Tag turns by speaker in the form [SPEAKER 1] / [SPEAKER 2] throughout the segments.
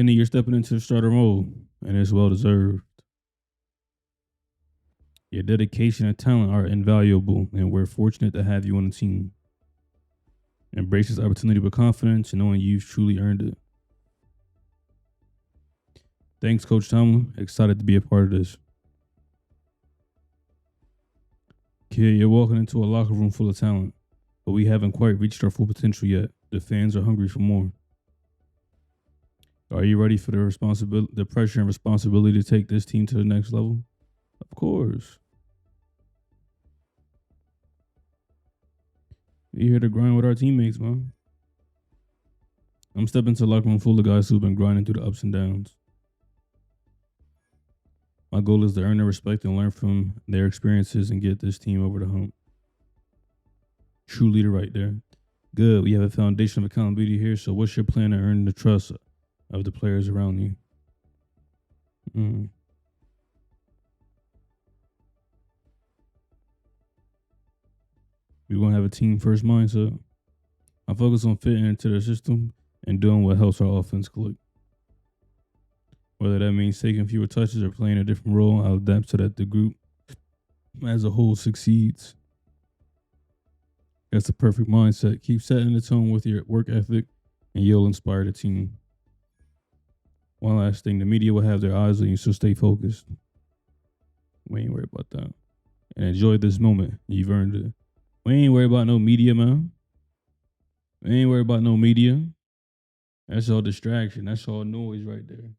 [SPEAKER 1] Kenny, you're stepping into the starter role, and it's well deserved. Your dedication and talent are invaluable, and we're fortunate to have you on the team. Embrace this opportunity with confidence and knowing you've truly earned it. Thanks, Coach Tomlin. Excited to be a part of this. Kid, you're walking into a locker room full of talent, but we haven't quite reached our full potential yet. The fans are hungry for more. Are you ready for the pressure and responsibility to take this team to the next level? Of course. We're here to grind with our teammates, man. I'm stepping into a locker room full of guys who've been grinding through the ups and downs. My goal is to earn their respect and learn from their experiences and get this team over the hump. True leader right there. Good. We have a foundation of accountability here. So what's your plan to earn the trust of the players around you? We're going to have a team first mindset. I focus on fitting into the system and doing what helps our offense click. Whether that means taking fewer touches or playing a different role, I'll adapt so that the group as a whole succeeds. That's the perfect mindset. Keep setting the tone with your work ethic and you'll inspire the team. One last thing, the media will have their eyes on you, so stay focused. We ain't worried about that. And enjoy this moment. You've earned it. We ain't worried about no media, man. We ain't worried about no media. That's all distraction. That's all noise right there.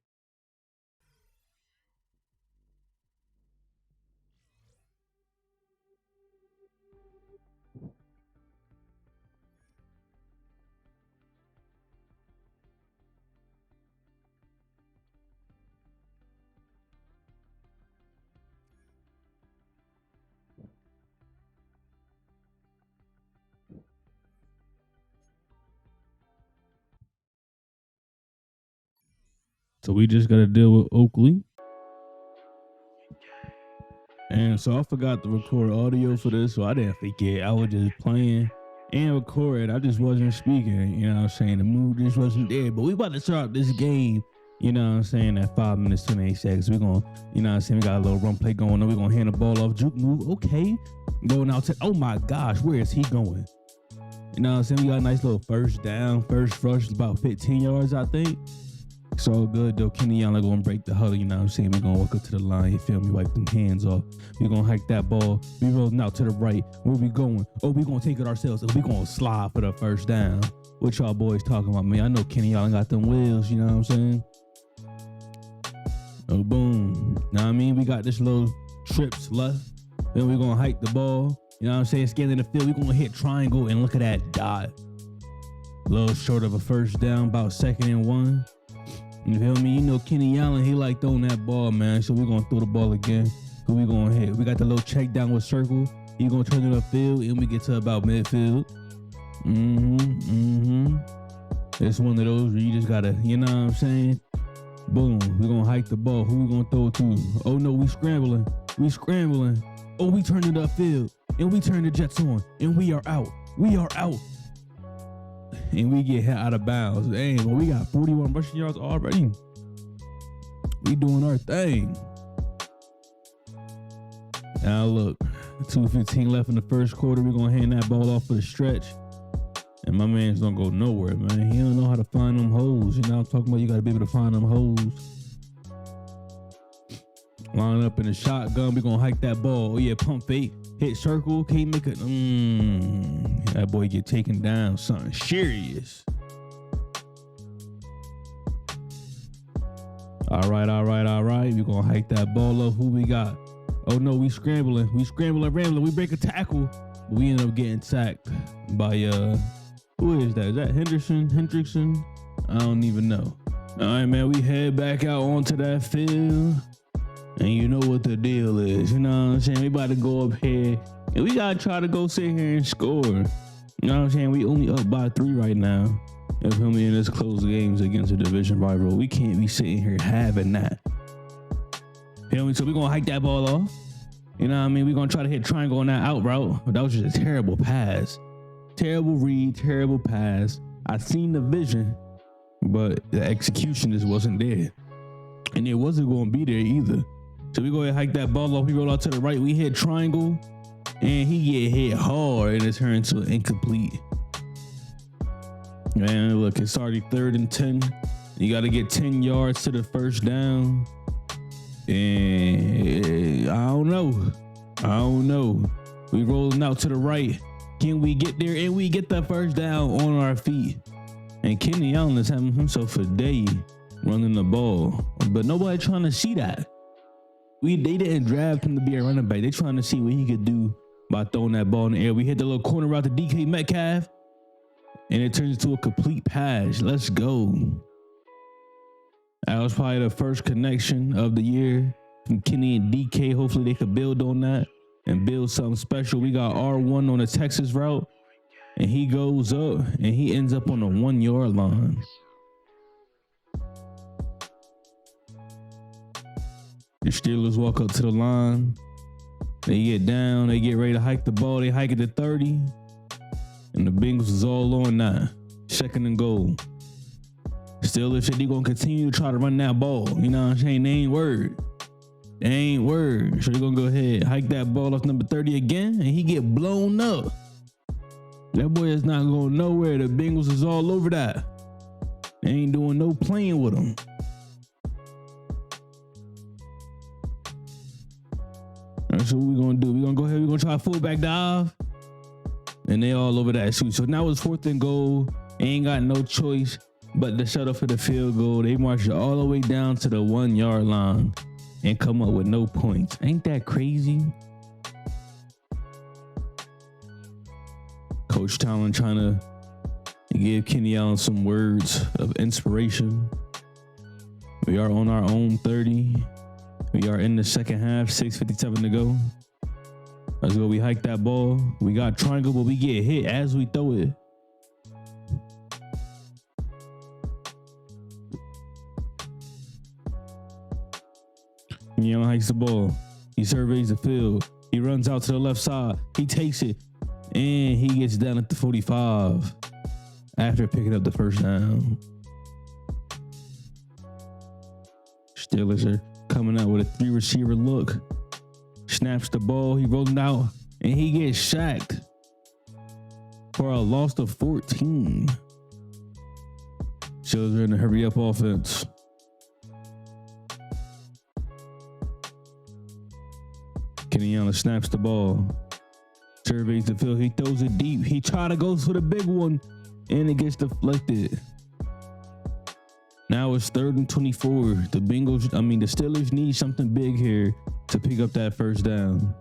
[SPEAKER 1] So we just got to deal with Oakley. And so I forgot to record audio for this, so I didn't forget. I was just playing and recording. I just wasn't speaking, you know what I'm saying? The mood just wasn't there. But we about to start this game, you know what I'm saying, at 5 minutes, 28 seconds. We're going to, you know what I'm saying, we got a little run play going on. We're going to hand the ball off, juke move, okay. Going out to, oh my gosh, where is he going? You know what I'm saying? We got a nice little first down, first rush, about 15 yards, I think. It's all good though. Kenny Allen gonna break the huddle, you know what I'm saying? We're gonna walk up to the line, you feel me? Wipe them hands off. We're gonna hike that ball. We rolling out to the right. Where we going? Oh, we gonna take it ourselves. We gonna slide for the first down. What y'all boys talking about, man? I know Kenny Allen got them wheels, you know what I'm saying? Oh, boom. Know what I mean? We got this little trips left. Then we're gonna hike the ball. You know what I'm saying? Scanning the field. We're gonna hit triangle and look at that dot. A little short of a first down, about 2nd and 1. You feel me? You know Kenny Allen, he like throwing that ball, man. So we're going to throw the ball again. Who we going to hit? We got the little check down with circle. He going to turn it upfield, and we get to about midfield. It's one of those where you just got to, you know what I'm saying? Boom. We're going to hike the ball. Who we going to throw it to? Oh, no, we scrambling. We scrambling. Oh, we turn it upfield, and we turn the Jets on, and we are out. We are out. And we get hit out of bounds. Dang, well, we got 41 rushing yards already. We doing our thing. Now look, 2:15 left in the first quarter. We're gonna hand that ball off for the stretch. And my man's don't go nowhere, man. He don't know how to find them holes. You know what I'm talking about? You gotta be able to find them holes. Line up in the shotgun. We're gonna hike that ball. Oh yeah, pump fake. Hit circle. Can't make it. That boy get taken down. Something serious. All right. We're going to hike that ball up. Who we got? Oh, no, we scrambling. Rambling. We break a tackle. We end up getting sacked by, who is that? Is that Hendrickson? I don't even know. All right, man, we head back out onto that field. And you know what the deal is. You know what I'm saying? We about to go up here. And we got to try to go sit here and score. You know what I'm saying? We only up by 3 right now. If we in this close games against a division rival, we can't be sitting here having that. Feel me? So we're going to hike that ball off. You know what I mean? We're going to try to hit triangle on that out route. But that was just a terrible pass. Terrible read, terrible pass. I seen the vision. but the execution just wasn't there. And it wasn't going to be there either. So we go ahead and hike that ball off. We roll out to the right. We hit triangle. And he get hit hard. And it turned to incomplete. Man, look, it's already 3rd and 10. You got to get 10 yards to the first down. And I don't know. We rolling out to the right. Can we get there? And we get the first down on our feet. And Kenny Allen is having himself a day running the ball. But nobody trying to see that. They didn't draft him to be a running back. They trying to see what he could do by throwing that ball in the air. We hit the little corner route to DK Metcalf. And it turns into a complete pass. Let's go. That was probably the first connection of the year from Kenny and DK. Hopefully they could build on that and build something special. We got R1 on the Texas route. And he goes up and he ends up on the 1 yard line. The Steelers walk up to the line. They get down. They get ready to hike the ball. They hike it to 30. And the Bengals is all on that. 2nd and goal. Steelers said they going to continue to try to run that ball. You know what I'm saying? They ain't worried. So they're going to go ahead, hike that ball off number 30 again. And he get blown up. That boy is not going nowhere. The Bengals is all over that. They ain't doing no playing with him. That's what we're going to do. We're going to go ahead. We're going to try a fullback dive. And they all over that shoot. So now it's 4th and goal. They ain't got no choice but to settle for the field goal. They march all the way down to the 1 yard line and come up with no points. Ain't that crazy? Coach Talon trying to give Kenny Allen some words of inspiration. We are on our own 30. We are in the second half, 6:57 to go. Let's go. We hike that ball. We got triangle, but we get hit as we throw it. Kenny Allen hikes the ball. He surveys the field. He runs out to the left side. He takes it. And he gets down at the 45 after picking up the first down. Steelers are coming out with a 3-receiver look. Snaps the ball. He rolls out and he gets sacked for a loss of 14. Steelers are in a hurry up offense. Kenny Allen snaps the ball. Surveys the field. He throws it deep. He try to go for the big one, and it gets deflected. Now it's 3rd and 24. The Steelers need something big here to pick up that first down.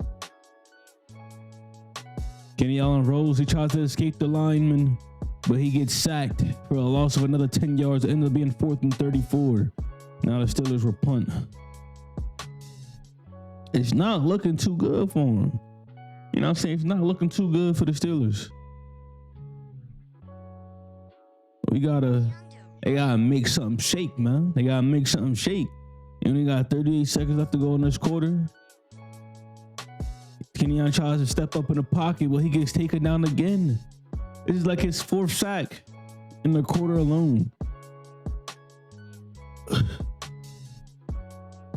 [SPEAKER 1] Kenny Allen rolls. He tries to escape the lineman, but he gets sacked for a loss of another 10 yards. It ends up being 4th and 34. Now the Steelers will punt. It's not looking too good for him. You know what I'm saying? It's not looking too good for the Steelers. They gotta make something shake, man. They gotta make something shake. You only got 38 seconds left to go in this quarter. Kenny Allen tries to step up in the pocket, but he gets taken down again. This is like his 4th sack in the quarter alone.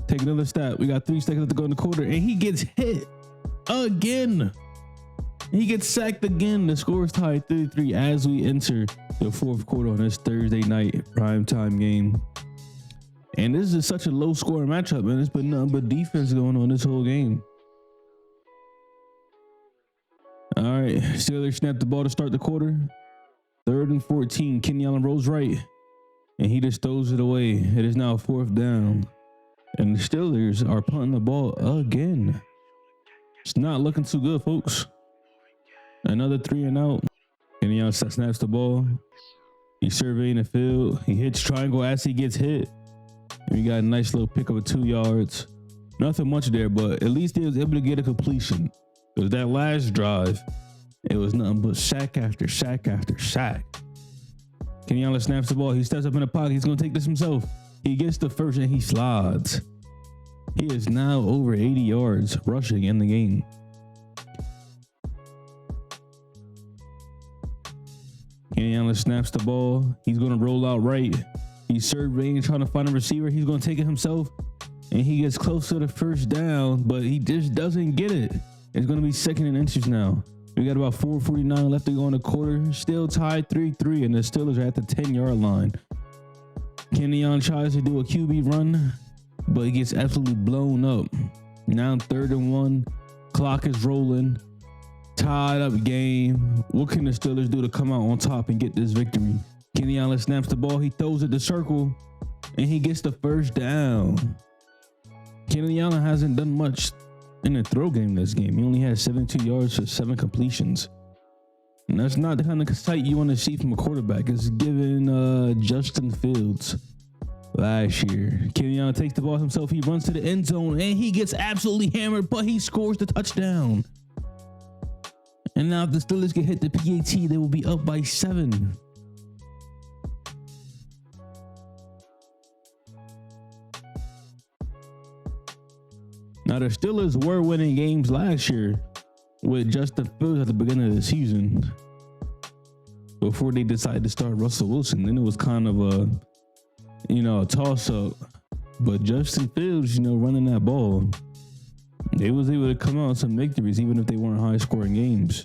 [SPEAKER 1] Take another step. We got 3 seconds left to go in the quarter, and he gets hit again. He gets sacked again. The score is tied 3-3 as we enter the 4th quarter on this Thursday night primetime game. And this is such a low scoring matchup, man. It's been nothing but defense going on this whole game. All right, Steelers snap the ball to start the quarter. 3rd and 14. Kenny Allen rolls right, and he just throws it away. It is now 4th down, and the Steelers are punting the ball again. It's not looking too good, folks. Another 3 and out. Kenny Allen snaps the ball. He's surveying the field. He hits triangle as he gets hit. And we got a nice little pickup of 2 yards. Nothing much there, but at least he was able to get a completion. Because that last drive, it was nothing but sack after sack after sack. Kenny Allen snaps the ball. He steps up in the pocket. He's going to take this himself. He gets the first and he slides. He is now over 80 yards rushing in the game. Kenny Allen Allen snaps the ball. He's going to roll out right. He's surveying, trying to find a receiver. He's going to take it himself. And he gets close to the first down, but he just doesn't get it. It's going to be 2nd and inches now. We got about 4:49 left to go in the quarter. Still tied 3-3, and the Steelers are at the 10-yard line. Kenyon tries to do a QB run, but he gets absolutely blown up. Now 3rd and 1. Clock is rolling. Tied up game. What can the Steelers do to come out on top and get this victory? Kenny Allen snaps the ball. He throws it to circle, and he gets the first down. Kenny Allen hasn't done much in the throw game this game. He only had 72 yards for 7 completions. And that's not the kind of sight you want to see from a quarterback. It's given Justin Fields last year. Kenny Allen takes the ball himself. He runs to the end zone, and he gets absolutely hammered, but he scores the touchdown. And now if the Steelers get hit the PAT, they will be up by 7. Now, the Steelers were winning games last year with Justin Fields at the beginning of the season before they decided to start Russell Wilson. Then it was kind of a toss-up. But Justin Fields, running that ball, they was able to come out with some victories, even if they weren't high-scoring games.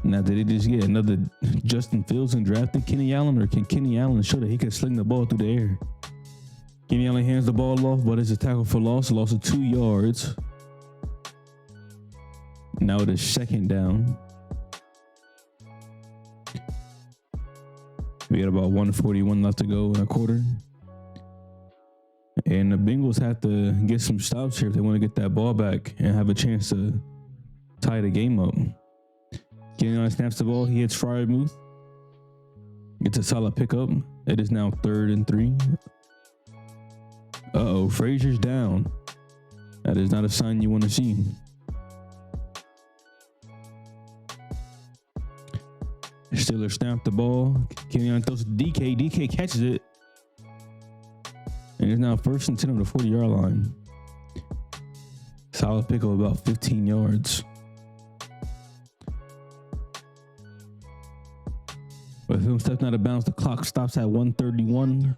[SPEAKER 1] Now, did they just get another Justin Fields and drafted Kenny Allen, or can Kenny Allen show that he can sling the ball through the air? Kenny Allen hands the ball off, but it's a tackle for loss of 2 yards. Now it is 2nd down. We got about 1:41 left to go in a quarter. And the Bengals have to get some stops here if they want to get that ball back and have a chance to tie the game up. Kenny Allen snaps the ball. He hits Freiermuth. Gets a solid pickup. It is now 3rd and 3. Frazier's down. That is not a sign you want to see. Steelers snap the ball. Kenny Allen throws to DK. DK catches it. And it's now 1st and 10 on the 40-yard line. Solid pickup of about 15 yards. With him stepping out of bounds, the clock stops at 1:31.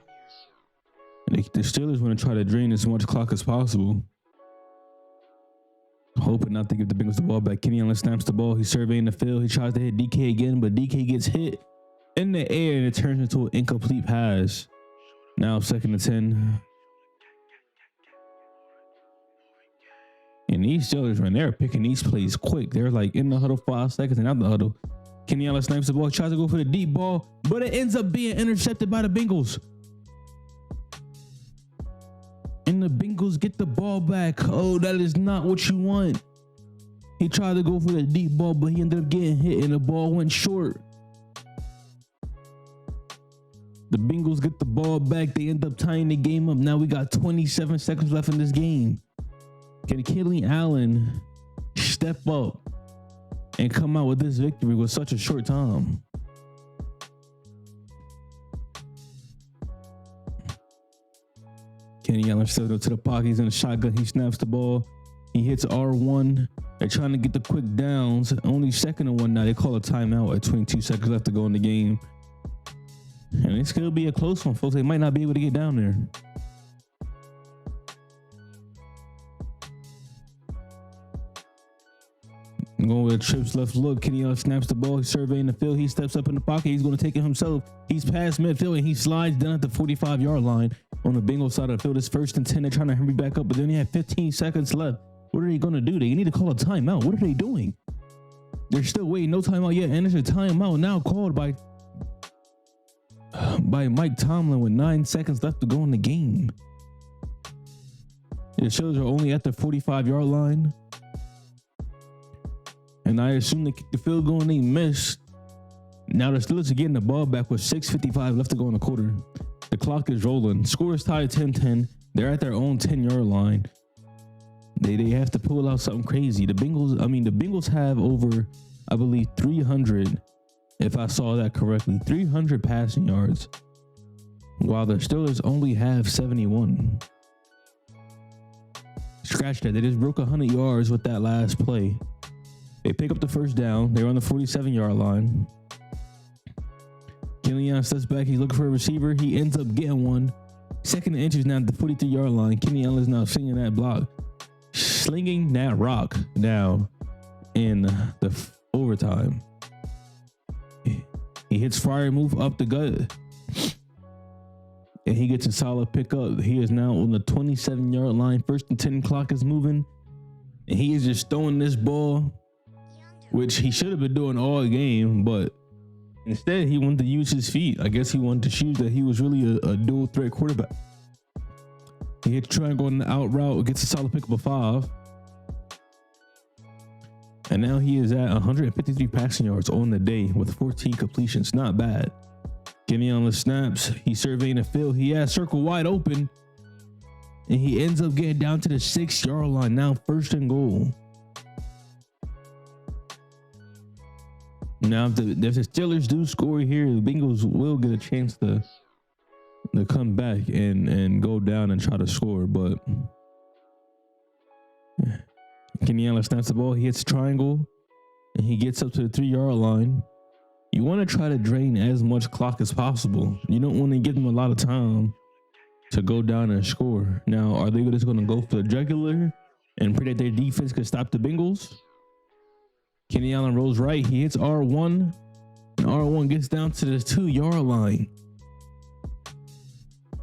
[SPEAKER 1] The Steelers want to try to drain as much clock as possible, hoping not to give the Bengals the ball back. Kenny Allen snaps the ball. He's surveying the field. He tries to hit DK again, but DK gets hit in the air, and it turns into an incomplete pass. Now 2nd and 10. And these Steelers, man, they're picking these plays quick. They're like in the huddle 5 seconds and out the huddle. Kenny Allen snipes the ball, tries to go for the deep ball, but it ends up being intercepted by the Bengals. And the Bengals get the ball back. Oh, that is not what you want. He tried to go for the deep ball, but he ended up getting hit and the ball went short. The Bengals get the ball back. They end up tying the game up. Now we got 27 seconds left in this game. Can Kenny Allen step up and come out with this victory with such a short time? Kenny Allen steps up to the pocket. He's in a shotgun. He snaps the ball. He hits R1. They're trying to get the quick downs. Only 2nd and 1 now. They call a timeout at 22 seconds left to go in the game. And it's going to be a close one, folks. They might not be able to get down there. Going with a trips left look. Kenny Allen snaps the ball. He's surveying the field. He steps up in the pocket. He's going to take it himself. He's past midfield and he slides down at the 45-yard line on the Bengals side of the field. It's 1st and 10. They're trying to hurry back up, but they only have 15 seconds left. What are they going to do? They need to call a timeout. What are they doing? They're still waiting. No timeout yet. And there's a timeout now called by Mike Tomlin with 9 seconds left to go in the game. The Steelers are only at the 45-yard line. And I assume they kicked the field goal and they missed. Now the Steelers are getting the ball back with 6:55 left to go in the quarter. The clock is rolling. Score is tied 10-10. They're at their own 10-yard line. They have to pull out something crazy. The Bengals have over, I believe, 300, if I saw that correctly, 300 passing yards, while the Steelers only have 71. Scratch that. They just broke 100 yards with that last play. They pick up the first down. They're on the 47-yard line. Kenny Allen steps back. He's looking for a receiver. He ends up getting one. Second and inches now at the 43-yard line. Kenny Allen is now slinging that block. Slinging that rock now in the overtime. He hits Freiermuth up the gut. And he gets a solid pickup. He is now on the 27-yard line. First and 10 clock is moving. And he is just throwing this ball, which he should have been doing all game, but instead he wanted to use his feet. I guess he wanted to show that he was really a dual threat quarterback. He hits triangle on the out route, gets a solid pickup of 5. And now he is at 153 passing yards on the day with 14 completions. Not bad. Kenny Allen snaps. He's surveying the field. He has circle wide open. And he ends up getting down to the 6-yard line. Now first and goal. Now if the Steelers do score here, the Bengals will get a chance to come back and go down and try to score. But Kenny Allen snaps the ball. He hits triangle. And he gets up to the 3-yard line. You want to try to drain as much clock as possible. You don't want to give them a lot of time to go down and score. Now, are they just going to go for the jugular and pray that their defense can stop the Bengals? Kenny Allen rolls right. He hits R1. And R1 gets down to the 2-yard line.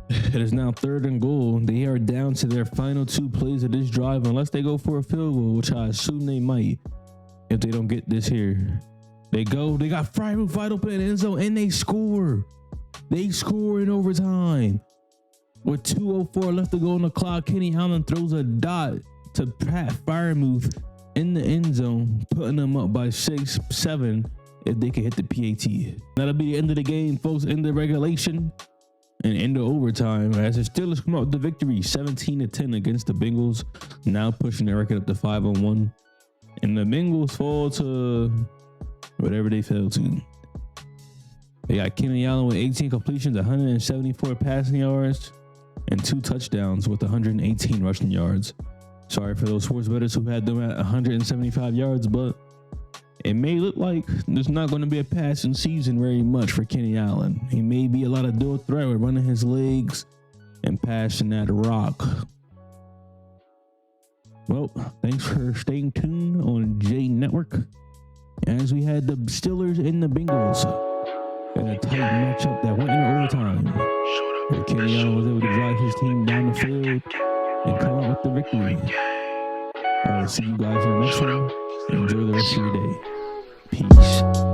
[SPEAKER 1] It is now third and goal. They are down to their final 2 plays of this drive, unless they go for a field goal, which I assume they might if they don't get this here. They go. They got Freiermuth wide open in the end zone, and they score. They score in overtime. With 2:04 left to go on the clock, Kenny Allen throws a dot to Pat Freiermuth in the end zone, putting them up by 6-7 if they can hit the PAT. That'll be the end of the game, folks, in the regulation and into overtime as the Steelers come out with the victory 17-10 against the Bengals, now pushing their record up to 5-1. And the Bengals fall to whatever they fell to. They got Kenny Allen with 18 completions, 174 passing yards, and 2 touchdowns with 118 rushing yards. Sorry for those sports bettors who had them at 175 yards, but it may look like there's not going to be a passing season very much for Kenny Allen. He may be a lot of dual threat with running his legs and passing that rock. Well, thanks for staying tuned on J Network. As we had the Steelers and the Bengals in a tight matchup that went into overtime, where Kenny Allen was able to drive his team down the field and come out with the victory. I will see you guys in the next one. Enjoy the rest of your day. Peace.